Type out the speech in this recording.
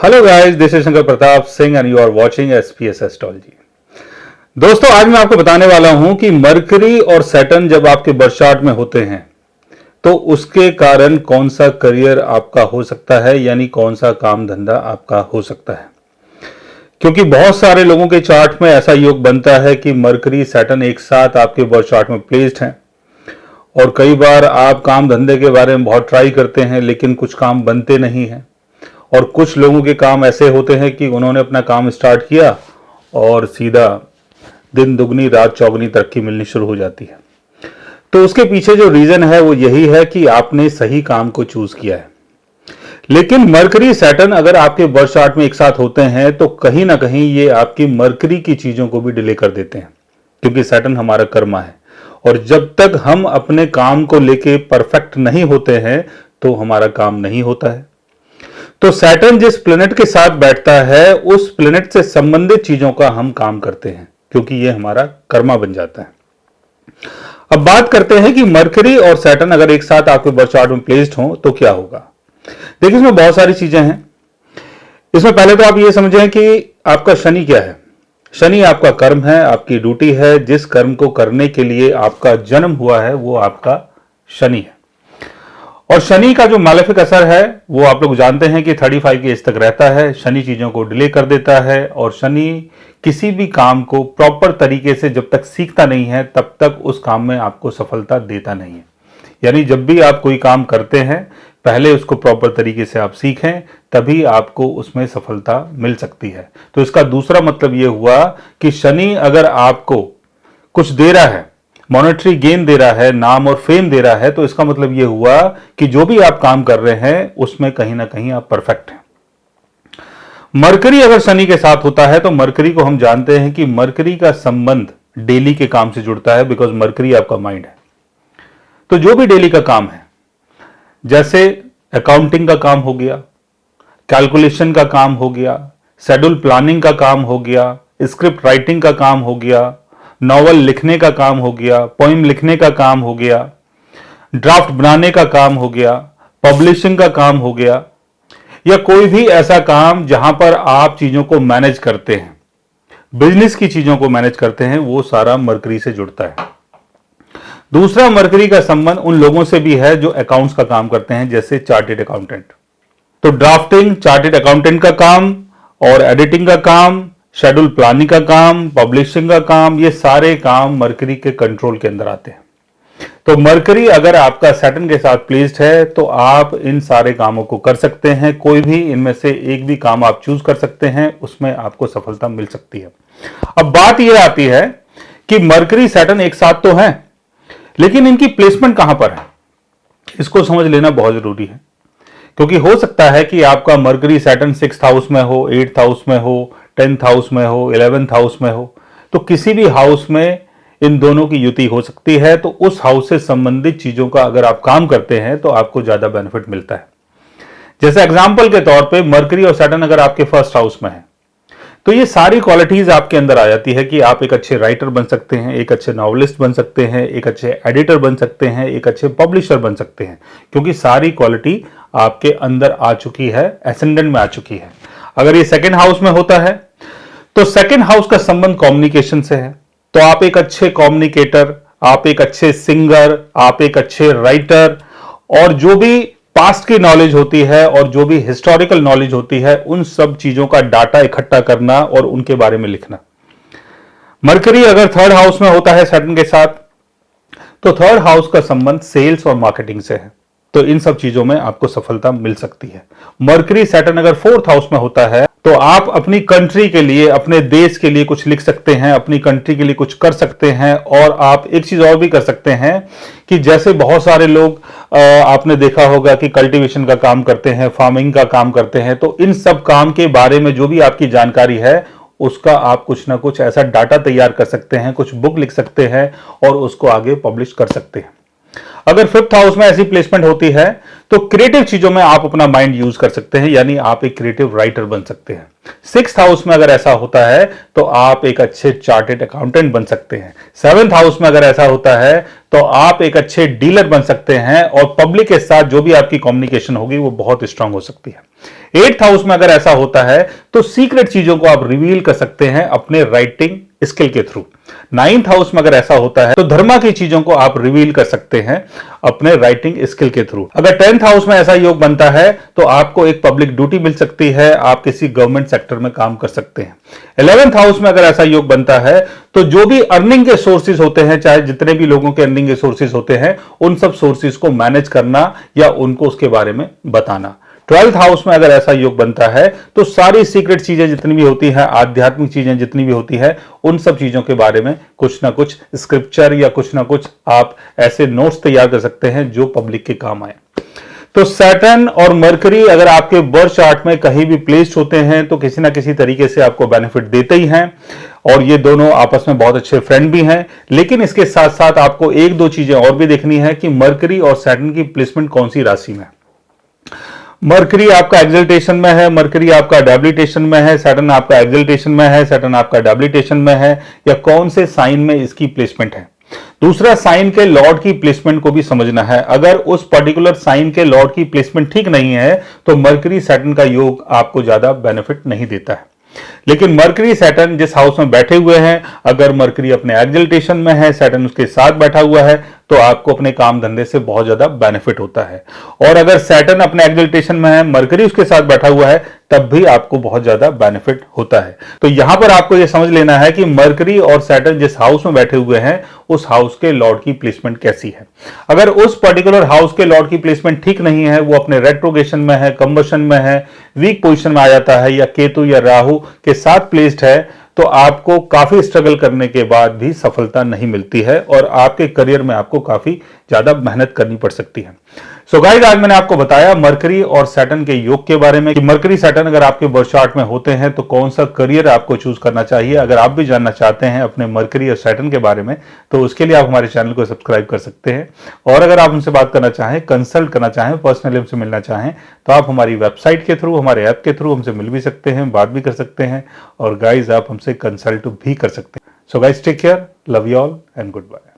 Hello guys, this is Shankar Pratap Singh and you are watching SPS astrology. दोस्तों, आज मैं आपको बताने वाला हूं कि मरकरी और सैटर्न जब आपके बर्थ चार्ट में होते हैं तो उसके कारण कौन सा करियर आपका हो सकता है, यानी कौन सा काम धंधा आपका हो सकता है। क्योंकि बहुत सारे लोगों के चार्ट में ऐसा योग बनता है कि मरकरी सैटर्न एक साथ आपके बर्थ चार्ट में प्लेस्ड हैं और कई बार आप काम धंधे के बारे में बहुत ट्राई करते हैं लेकिन कुछ काम बनते नहीं हैं। और कुछ लोगों के काम ऐसे होते हैं कि उन्होंने अपना काम स्टार्ट किया और सीधा दिन दुगनी रात चौगनी तरक्की मिलनी शुरू हो जाती है। तो उसके पीछे जो रीजन है वो यही है कि आपने सही काम को चूज किया है। लेकिन मरकरी सैटर्न अगर आपके बर्थ चार्ट में एक साथ होते हैं तो कहीं ना कहीं ये आपकी मरकरी की चीजों को भी डिले कर देते हैं, क्योंकि सैटर्न हमारा कर्मा है और जब तक हम अपने काम को लेके परफेक्ट नहीं होते हैं तो हमारा काम नहीं होता है। तो सैटर्न जिस प्लेनेट के साथ बैठता है उस प्लेनेट से संबंधित चीजों का हम काम करते हैं, क्योंकि ये हमारा कर्मा बन जाता है। अब बात करते हैं कि मरकरी और सैटर्न अगर एक साथ आपके बर्थ चार्ट में प्लेस्ड हो तो क्या होगा। देखिए, इसमें बहुत सारी चीजें हैं। इसमें पहले तो आप ये समझें कि आपका शनि क्या है। शनि आपका कर्म है, आपकी ड्यूटी है। जिस कर्म को करने के लिए आपका जन्म हुआ है वो आपका शनि है। और शनि का जो मालेफिक असर है वो आप लोग जानते हैं कि 35 की एज तक रहता है। शनि चीजों को डिले कर देता है और शनि किसी भी काम को प्रॉपर तरीके से जब तक सीखता नहीं है तब तक उस काम में आपको सफलता देता नहीं है। यानी जब भी आप कोई काम करते हैं पहले उसको प्रॉपर तरीके से आप सीखें, तभी आपको उसमें सफलता मिल सकती है। तो इसका दूसरा मतलब यह हुआ कि शनि अगर आपको कुछ दे रहा है, मॉनेटरी गेन दे रहा है, नाम और फेम दे रहा है, तो इसका मतलब यह हुआ कि जो भी आप काम कर रहे हैं उसमें कहीं ना कहीं आप परफेक्ट हैं। मरकरी अगर शनि के साथ होता है तो मरकरी को हम जानते हैं कि मरकरी का संबंध डेली के काम से जुड़ता है, बिकॉज मरकरी आपका माइंड है। तो जो भी डेली का काम है, जैसे अकाउंटिंग का काम हो गया, कैलकुलेशन का काम हो गया, शेड्यूल प्लानिंग का काम हो गया, स्क्रिप्ट राइटिंग का काम हो गया, नॉवल लिखने का काम हो गया, पोइम लिखने का काम हो गया, ड्राफ्ट बनाने का काम हो गया, पब्लिशिंग का काम हो गया, या कोई भी ऐसा काम जहां पर आप चीजों को मैनेज करते हैं, बिजनेस की चीजों को मैनेज करते हैं, वो सारा मरकरी से जुड़ता है। दूसरा, मरकरी का संबंध उन लोगों से भी है जो अकाउंट्स का काम करते हैं, जैसे चार्टेड अकाउंटेंट। तो ड्राफ्टिंग, चार्टेड अकाउंटेंट का काम और एडिटिंग का काम, शेड्यूल प्लानिंग का काम, पब्लिशिंग का काम, ये सारे काम मरकरी के कंट्रोल के अंदर आते हैं। तो मरकरी अगर आपका सैटर्न के साथ प्लेस्ड है तो आप इन सारे कामों को कर सकते हैं। कोई भी इनमें से एक भी काम आप चूज कर सकते हैं, उसमें आपको सफलता मिल सकती है। अब बात यह आती है कि मरकरी सैटर्न एक साथ तो है, लेकिन इनकी प्लेसमेंट कहां पर है, इसको समझ लेना बहुत जरूरी है। क्योंकि हो सकता है कि आपका मरकरी सैटर्न 6th हाउस में हो, 8th हाउस में हो, 10th हाउस में हो, 11th हाउस में हो, तो किसी भी हाउस में इन दोनों की युति हो सकती है। तो उस हाउस से संबंधित चीजों का अगर आप काम करते हैं तो आपको ज्यादा बेनिफिट मिलता है। जैसे एग्जाम्पल के तौर पे मरकरी और सैटर्न अगर आपके फर्स्ट हाउस में है तो ये सारी क्वालिटीज आपके अंदर आ जाती है कि आप एक अच्छे राइटर बन सकते हैं, एक अच्छे नॉवलिस्ट बन सकते हैं, एक अच्छे एडिटर बन सकते हैं, एक अच्छे पब्लिशर बन सकते हैं, क्योंकि सारी क्वालिटी आपके अंदर आ चुकी है, एसेंडेंट में आ चुकी है। अगर ये सेकंड हाउस में होता है तो सेकंड हाउस का संबंध कम्युनिकेशन से है। तो आप एक अच्छे कम्युनिकेटर, आप एक अच्छे सिंगर, आप एक अच्छे राइटर, और जो भी पास्ट की नॉलेज होती है और जो भी हिस्टोरिकल नॉलेज होती है उन सब चीजों का डाटा इकट्ठा करना और उनके बारे में लिखना। मरकरी अगर थर्ड हाउस में होता है सैटर्न के साथ तो थर्ड हाउस का संबंध सेल्स और मार्केटिंग से है। तो इन सब चीजों में आपको सफलता मिल सकती है। मरकरी सैटर्न अगर 4th हाउस में होता है तो आप अपनी कंट्री के लिए, अपने देश के लिए कुछ लिख सकते हैं, अपनी कंट्री के लिए कुछ कर सकते हैं। और आप एक चीज और भी कर सकते हैं कि जैसे बहुत सारे लोग आपने देखा होगा कि कल्टीवेशन का काम करते हैं, फार्मिंग का काम करते हैं, तो इन सब काम के बारे में जो भी आपकी जानकारी है उसका आप कुछ ना कुछ ऐसा डाटा तैयार कर सकते हैं, कुछ बुक लिख सकते हैं और उसको आगे पब्लिश कर सकते हैं। अगर 5th हाउस में ऐसी प्लेसमेंट होती है तो क्रिएटिव चीजों में आप अपना माइंड यूज कर सकते हैं, यानी आप एक क्रिएटिव राइटर बन सकते हैं। सिक्स्थ हाउस में अगर ऐसा होता है तो आप एक अच्छे चार्टेड अकाउंटेंट बन सकते हैं। सेवंथ हाउस में अगर ऐसा होता है तो आप एक अच्छे डीलर बन सकते हैं और पब्लिक के साथ जो भी आपकी कम्युनिकेशन होगी वो बहुत स्ट्रांग हो सकती है। एट्थ हाउस में अगर ऐसा होता है तो सीक्रेट चीजों को आप रिवील कर सकते हैं अपने राइटिंग स्किल के थ्रू। नाइन्थ हाउस में अगर ऐसा होता है तो धर्मा की चीजों को आप रिवील कर सकते हैं अपने राइटिंग स्किल के थ्रू। अगर टेंथ हाउस में ऐसा योग बनता है तो आपको एक पब्लिक ड्यूटी मिल सकती है, आप किसी गवर्नमेंट सेक्टर में काम कर सकते हैं। 11th हाउस में अगर ऐसा योग बनता है तो जो भी अर्निंग के सोर्सेज होते हैं, चाहे जितने भी लोगों के अर्निंग के सोर्सेज होते हैं, उन सब सोर्सेज को मैनेज करना या उनको उसके बारे में बताना। 12th हाउस में अगर ऐसा योग बनता है तो सारी सीक्रेट चीजें जितनी भी होती हैं, आध्यात्मिक चीजें जितनी भी होती है, उन सब चीजों के बारे में कुछ ना कुछ स्क्रिप्चर या कुछ ना कुछ आप ऐसे नोट्स तैयार कर सकते हैं जो पब्लिक के काम आए। तो सैटर्न और मरकरी अगर आपके बर्थ चार्ट में कहीं भी प्लेस्ड होते हैं तो किसी ना किसी तरीके से आपको बेनिफिट देते ही हैं, और ये दोनों आपस में बहुत अच्छे फ्रेंड भी हैं। लेकिन इसके साथ साथ आपको एक दो चीजें और भी देखनी है कि मरकरी और सैटर्न की प्लेसमेंट कौन सी राशि में। मरकरी आपका एक्सल्टेशन में है, मरकरी आपका डेबिलिटेशन में है, सैटर्न आपका एक्सल्टेशन में है, सैटर्न आपका डेबिलिटेशन में है, या कौन से साइन में इसकी प्लेसमेंट है। दूसरा, साइन के लॉर्ड की प्लेसमेंट को भी समझना है। अगर उस पर्टिकुलर साइन के लॉर्ड की प्लेसमेंट ठीक नहीं है तो मरकरी सैटर्न का योग आपको ज्यादा बेनिफिट नहीं देता है। लेकिन मरकरी सैटर्न जिस हाउस में बैठे हुए हैं, अगर मरकरी अपने एक्सल्टेशन में है, सैटर्न उसके साथ बैठा हुआ है, तो आपको अपने काम धंधे से बहुत ज्यादा बेनिफिट होता है। और अगर सैटर्न अपने एक्सल्टेशन में है, मरकरी उसके साथ बैठा हुआ है, तब भी आपको बहुत ज्यादा बेनिफिट होता है। तो यहां पर आपको यह समझ लेना है कि मरकरी और सैटर्न जिस हाउस में बैठे हुए हैं उस हाउस के लॉर्ड की प्लेसमेंट कैसी है। अगर उस पर्टिकुलर हाउस के लॉर्ड की प्लेसमेंट ठीक नहीं है, वो अपने रेट्रोगेशन में है, कंबशन में है, वीक पोजीशन में आ जाता है, या केतु या राहु के साथ प्लेस्ड है, तो आपको काफी स्ट्रगल करने के बाद भी सफलता नहीं मिलती है और आपके करियर में आपको काफी ज्यादा मेहनत करनी पड़ सकती है। सो गाइस, आज मैंने आपको बताया मरकरी और सैटर्न के योग के बारे में कि मरकरी सैटर्न अगर आपके बर्थ चार्ट में होते हैं तो कौन सा करियर आपको चूज करना चाहिए। अगर आप भी जानना चाहते हैं अपने मरकरी और सैटर्न के बारे में तो उसके लिए आप हमारे चैनल को सब्सक्राइब कर सकते हैं। और अगर आप हमसे बात करना चाहें, कंसल्ट करना चाहें, पर्सनली हमसे मिलना चाहें, तो आप हमारी वेबसाइट के थ्रू, हमारे ऐप के थ्रू हमसे मिल भी सकते हैं, बात भी कर सकते हैं, और गाइज आप हमसे कंसल्ट भी कर सकते हैं। So guys, take care, love you all and good bye.